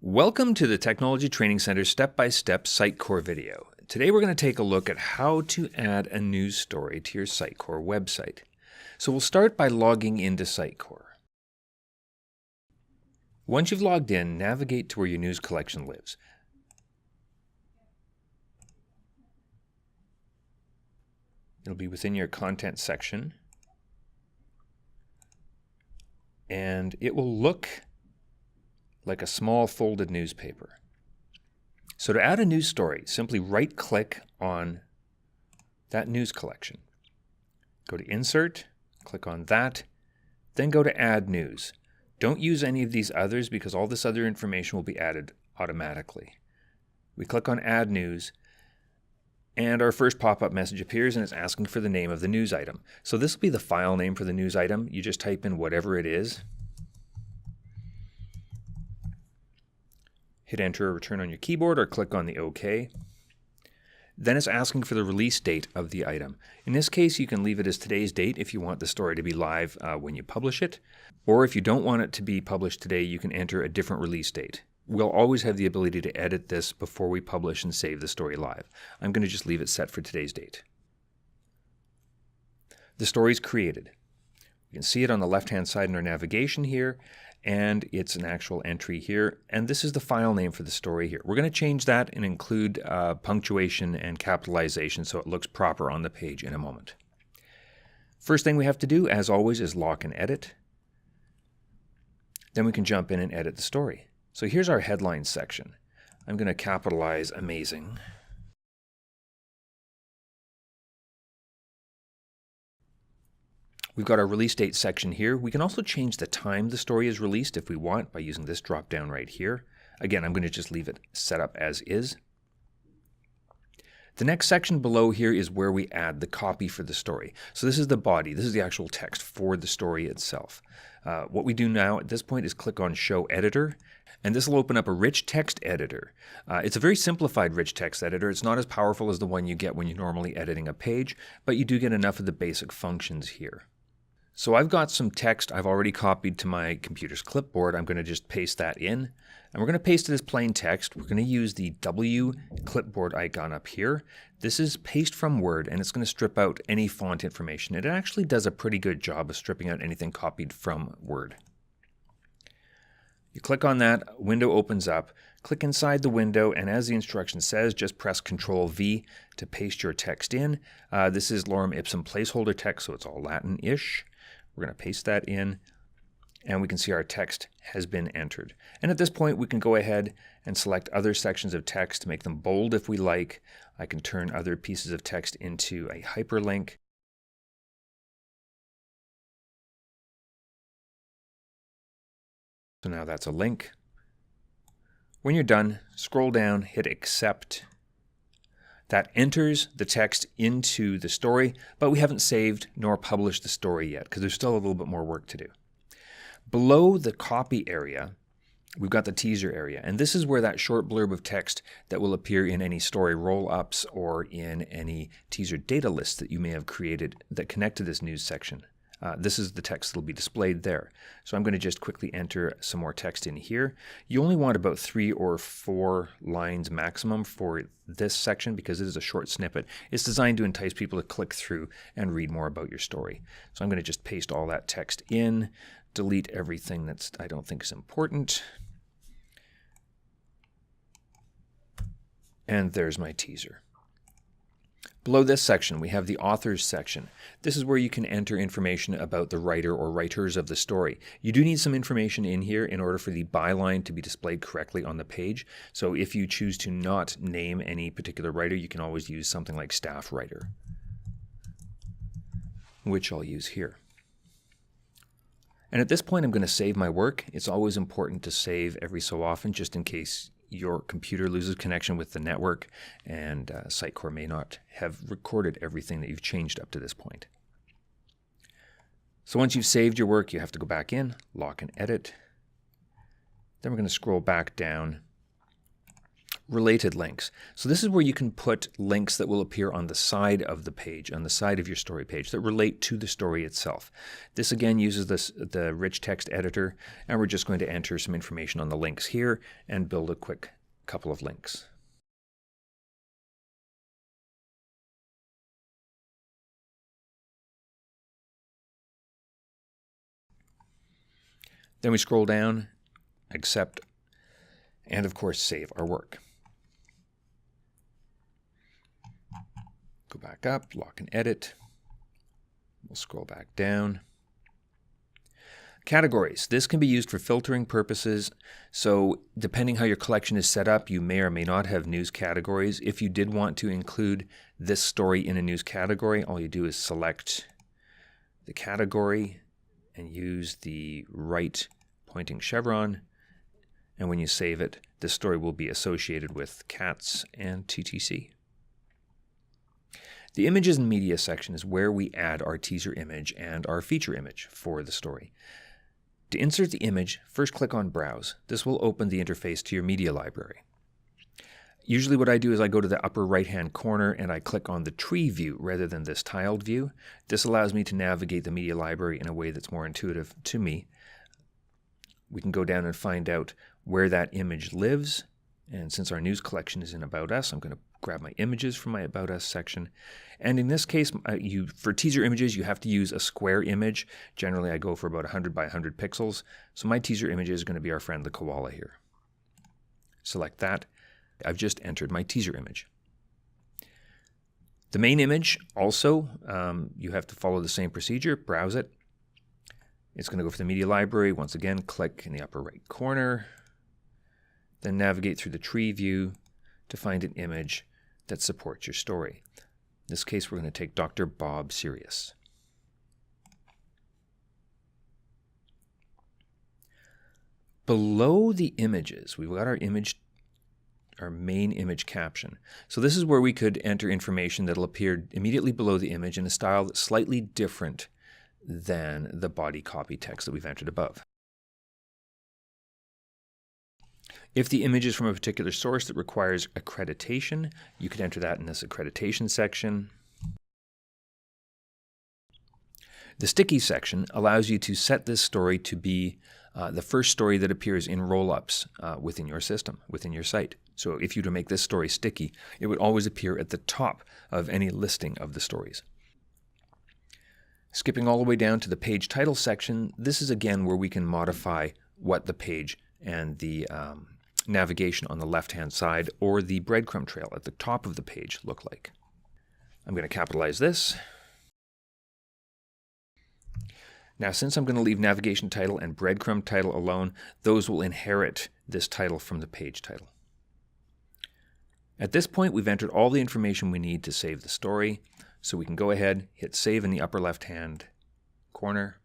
Welcome to the Technology Training Center step-by-step Sitecore video. Today we're going to take a look at how to add a news story to your Sitecore website. So we'll start by logging into Sitecore. Once you've logged in, navigate to where your news collection lives. It'll be within your content section, and it will look like a small folded newspaper. So to add a news story, simply right-click on that news collection. Go to Insert, click on that, then go to Add News. Don't use any of these others because all this other information will be added automatically. We click on Add News, and our first pop-up message appears and it's asking for the name of the news item. So this will be the file name for the news item. You just type in whatever it is. Hit enter or return on your keyboard or click on the OK. Then it's asking for the release date of the item. In this case, you can leave it as today's date if you want the story to be live when you publish it. Or if you don't want it to be published today, you can enter a different release date. We'll always have the ability to edit this before we publish and save the story live. I'm going to just leave it set for today's date. The story is created. You can see it on the left-hand side in our navigation here, and it's an actual entry here. And this is the file name for the story here. We're going to change that and include punctuation and capitalization so it looks proper on the page in a moment. First thing we have to do, as always, is lock and edit. Then we can jump in and edit the story. So here's our headline section. I'm going to capitalize amazing. We've got our release date section here. We can also change the time the story is released if we want by using this drop down right here. Again, I'm going to just leave it set up as is. The next section below here is where we add the copy for the story. So this is the body. This is the actual text for the story itself. What we do now at this point is click on Show Editor, and this will open up a rich text editor. It's a very simplified rich text editor. It's not as powerful as the one you get when you're normally editing a page, but you do get enough of the basic functions here. So I've got some text I've already copied to my computer's clipboard. I'm going to just paste that in. And we're going to paste it as plain text. We're going to use the W clipboard icon up here. This is paste from Word, and it's going to strip out any font information. It actually does a pretty good job of stripping out anything copied from Word. You click on that, a window opens up. Click inside the window, and as the instruction says, just press Ctrl-V to paste your text in. This is lorem ipsum placeholder text, so it's all Latin-ish. We're going to paste that in, and we can see our text has been entered. And at this point, we can go ahead and select other sections of text to make them bold if we like. I can turn other pieces of text into a hyperlink. So now that's a link. When you're done, scroll down, hit Accept. That enters the text into the story, but we haven't saved nor published the story yet because there's still a little bit more work to do. Below the copy area, we've got the teaser area, and this is where that short blurb of text that will appear in any story roll-ups or in any teaser data lists that you may have created that connect to this news section. This is the text that will be displayed there. So I'm going to just quickly enter some more text in here. You only want about 3 or 4 lines maximum for this section because it is a short snippet. It's designed to entice people to click through and read more about your story. So I'm going to just paste all that text in, delete everything that I don't think is important. And there's my teaser. Below this section, we have the authors section. This is where you can enter information about the writer or writers of the story. You do need some information in here in order for the byline to be displayed correctly on the page. So if you choose to not name any particular writer, you can always use something like staff writer, which I'll use here. And at this point, I'm going to save my work. It's always important to save every so often, just in case your computer loses connection with the network and Sitecore may not have recorded everything that you've changed up to this point. So once you've saved your work, you have to go back in, lock and edit. Then we're going to scroll back down, Related links. So this is where you can put links that will appear on the side of the page, on the side of your story page, that relate to the story itself. This again uses the rich text editor, and we're just going to enter some information on the links here and build a quick couple of links. Then we scroll down, accept, and of course save our work. Go back up, lock and edit. We'll scroll back down. Categories. This can be used for filtering purposes. So depending how your collection is set up, you may or may not have news categories. If you did want to include this story in a news category, all you do is select the category and use the right pointing chevron. And when you save it, this story will be associated with cats and TTC. The images and media section is where we add our teaser image and our feature image for the story. To insert the image, first click on Browse. This will open the interface to your media library. Usually what I do is I go to the upper right-hand corner and I click on the tree view rather than this tiled view. This allows me to navigate the media library in a way that's more intuitive to me. We can go down and find out where that image lives. And since our news collection is in About Us, I'm going to grab my images from my About Us section. And in this case, for teaser images, you have to use a square image. Generally, I go for about 100 by 100 pixels. So my teaser image is going to be our friend the koala here. Select that. I've just entered my teaser image. The main image also, you have to follow the same procedure. Browse it. It's going to go for the media library. Once again, click in the upper right corner. Then navigate through the tree view to find an image that supports your story. In this case, we're going to take Dr. Bob Sirius. Below the images, we've got our main image caption. So this is where we could enter information that'll appear immediately below the image in a style that's slightly different than the body copy text that we've entered above. If the image is from a particular source that requires accreditation, you could enter that in this accreditation section. The sticky section allows you to set this story to be the first story that appears in roll-ups within your system, within your site. So if you were to make this story sticky, it would always appear at the top of any listing of the stories. Skipping all the way down to the page title section, this is again where we can modify what the page and the navigation on the left-hand side or the breadcrumb trail at the top of the page look like. I'm going to capitalize this. Now, since I'm going to leave navigation title and breadcrumb title alone, those will inherit this title from the page title. At this point, we've entered all the information we need to save the story, so we can go ahead, hit save in the upper left-hand corner,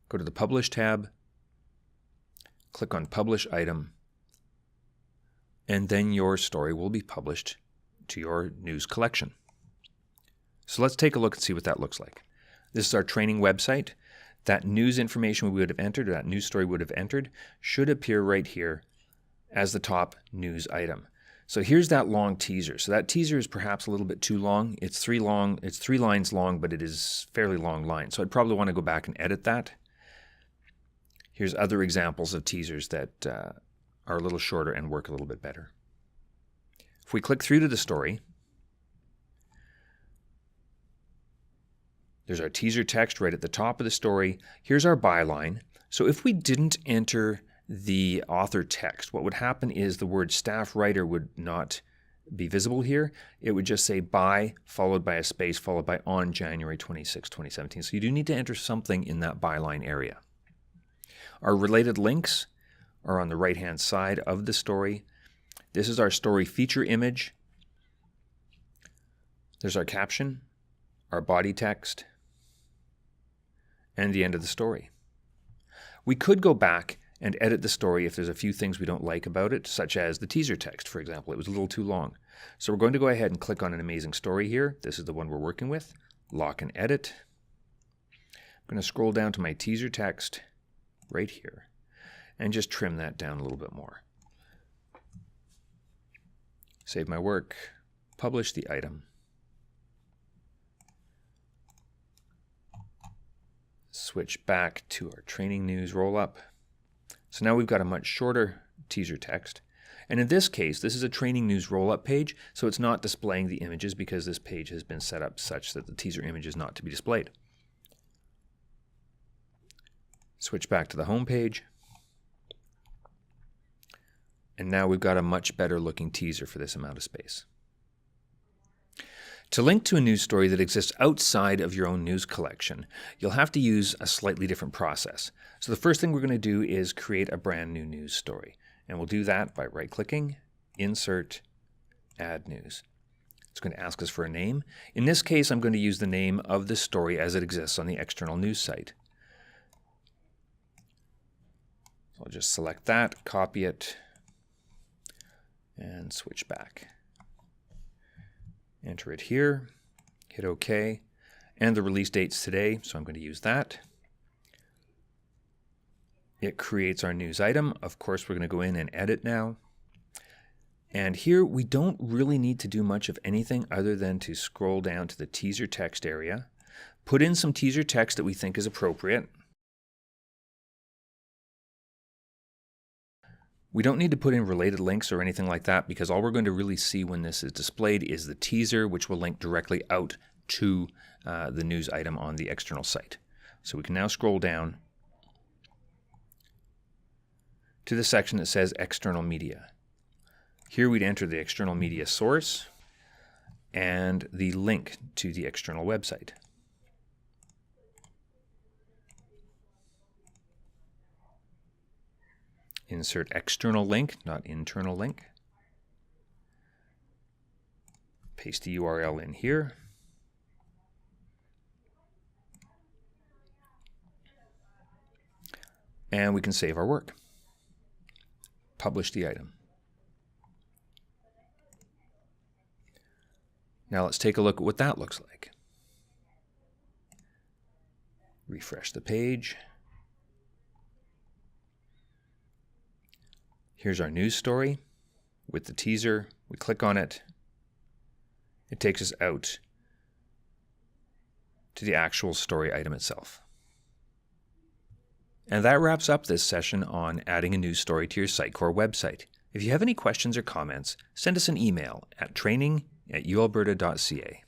go to the Publish tab, click on Publish Item, and then your story will be published to your news collection. So let's take a look and see what that looks like. This is our training website. That news information we would have entered, or that news story would have entered, should appear right here as the top news item. So here's that long teaser. So that teaser is perhaps a little bit too long. It's three lines long, but it is fairly long line. So I'd probably want to go back and edit that. Here's other examples of teasers that are a little shorter and work a little bit better. If we click through to the story, there's our teaser text right at the top of the story. Here's our byline. So if we didn't enter the author text, what would happen is the word staff writer would not be visible here. It would just say by, followed by a space, followed by on January 26, 2017. So you do need to enter something in that byline area. Our related links are on the right-hand side of the story. This is our story feature image. There's our caption, our body text, and the end of the story. We could go back and edit the story if there's a few things we don't like about it, such as the teaser text, for example. It was a little too long. So we're going to go ahead and click on an amazing story here. This is the one we're working with. Lock and edit. I'm going to scroll down to my teaser text right here. and just trim that down a little bit more. Save my work, publish the item. Switch back to our training news roll-up. So now we've got a much shorter teaser text. And in this case, this is a training news roll-up page, so it's not displaying the images because this page has been set up such that the teaser image is not to be displayed. Switch back to the home page. And now we've got a much better looking teaser for this amount of space. To link to a news story that exists outside of your own news collection, you'll have to use a slightly different process. So the first thing we're going to do is create a brand new news story. And we'll do that by right-clicking, Insert, Add News. It's going to ask us for a name. In this case, I'm going to use the name of the story as it exists on the external news site. So I'll just select that, copy it, and switch back. Enter it here, hit OK, and the release date's today, so I'm going to use that. It creates our news item. Of course, we're going to go in and edit now. And here we don't really need to do much of anything other than to scroll down to the teaser text area, put in some teaser text that we think is appropriate. We don't need to put in related links or anything like that because all we're going to really see when this is displayed is the teaser, which will link directly out to the news item on the external site. So we can now scroll down to the section that says External Media. Here we'd enter the external media source and the link to the external website. Insert external link, not internal link. Paste the URL in here. And we can save our work. Publish the item. Now let's take a look at what that looks like. Refresh the page. Here's our news story with the teaser. We click on it. It takes us out to the actual story item itself. And that wraps up this session on adding a news story to your Sitecore website. If you have any questions or comments, send us an email at training@ualberta.ca.